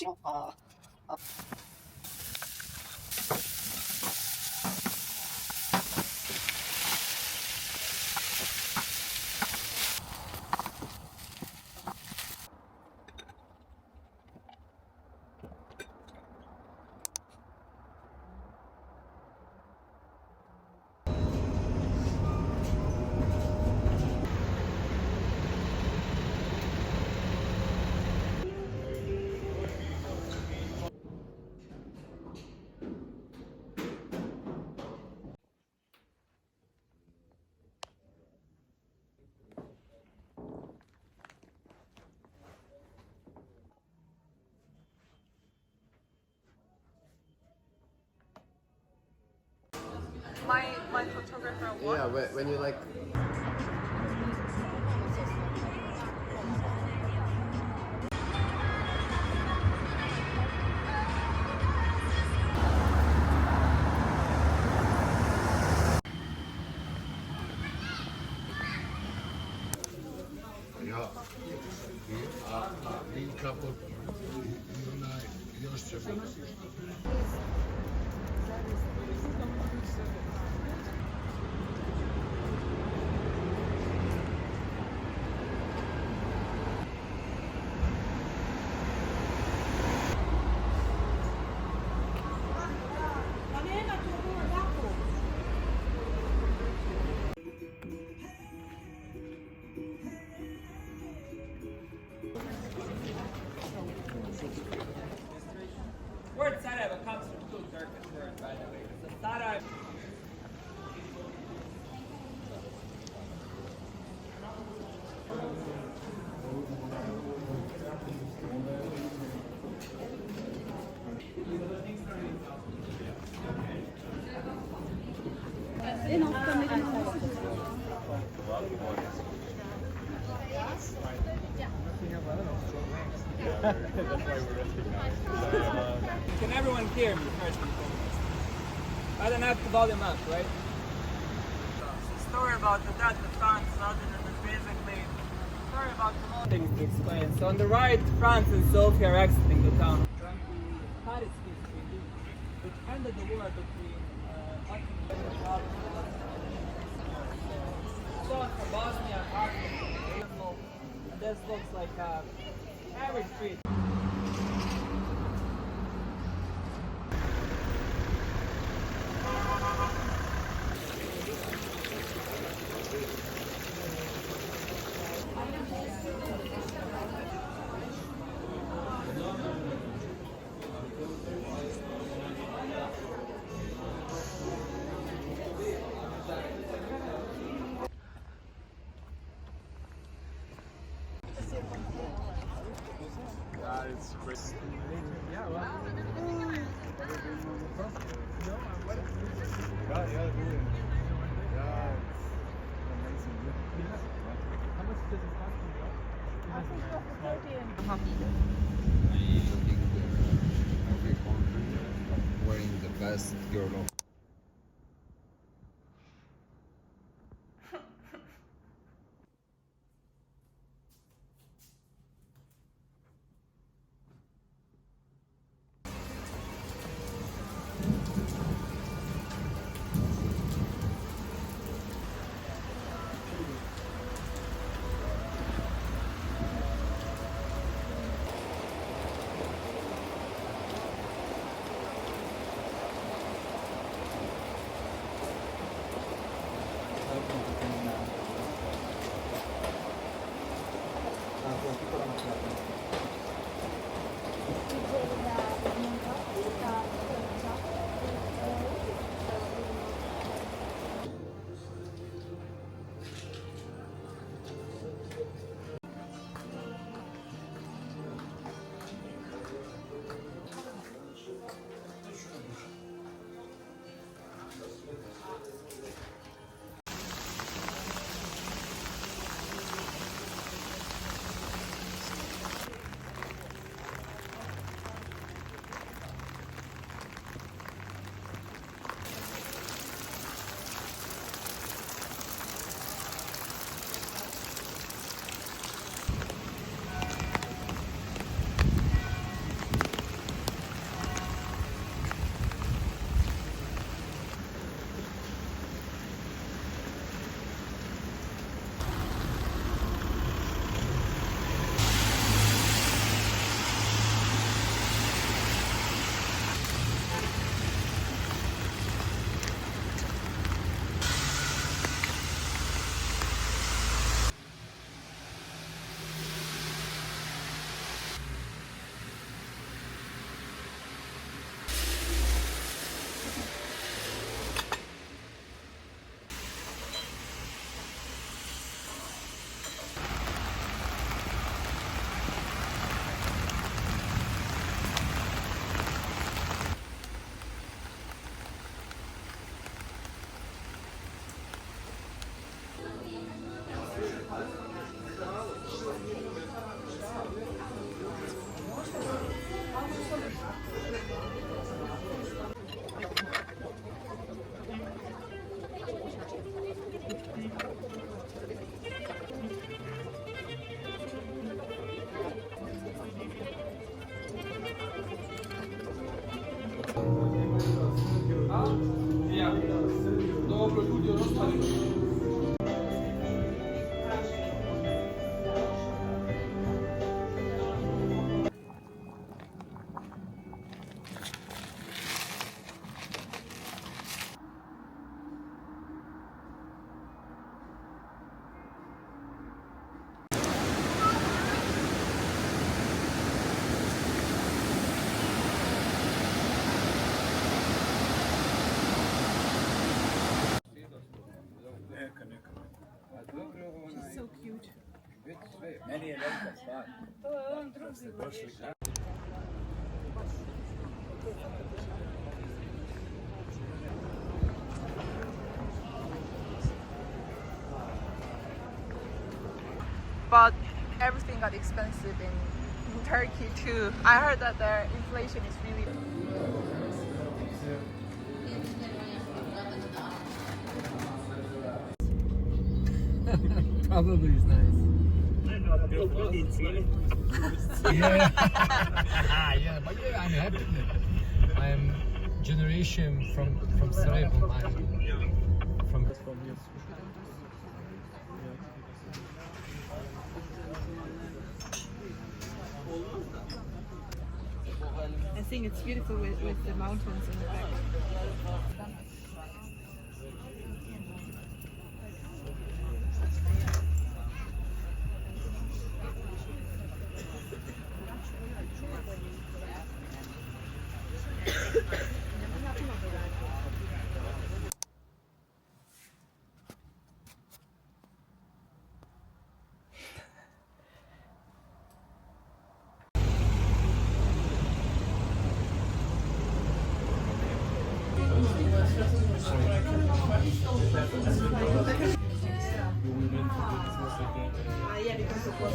지금 my photographer what? Yeah, when you like. Ja, die kapot. Još će biti. Word Sarai comes from two Turkish words, by the way. So Sarai That's why we're recognized. Can everyone hear me first and foremost? I don't have to volume up, right? It's a story about the death of Franz Ferdinand is basically a story about the things to explain. So on the right, Franz and Sophie are exiting the town. Paris history, which ended the war between Ottoman from Bosnia, and this looks like a average street. It's crazy. Yeah, well. Yeah, good. Yeah, it's amazing. How much does it cost you? I think it was 30 and Looking every country wearing the best girl of so cute. But everything got expensive in Turkey too. I heard that their inflation is really. Probably is nice. Yeah. Yeah, but yeah, I'm happy. I'm generation from Sarajevo. I'm from here. I think it's beautiful with the mountains in the back. Yeah, because it was.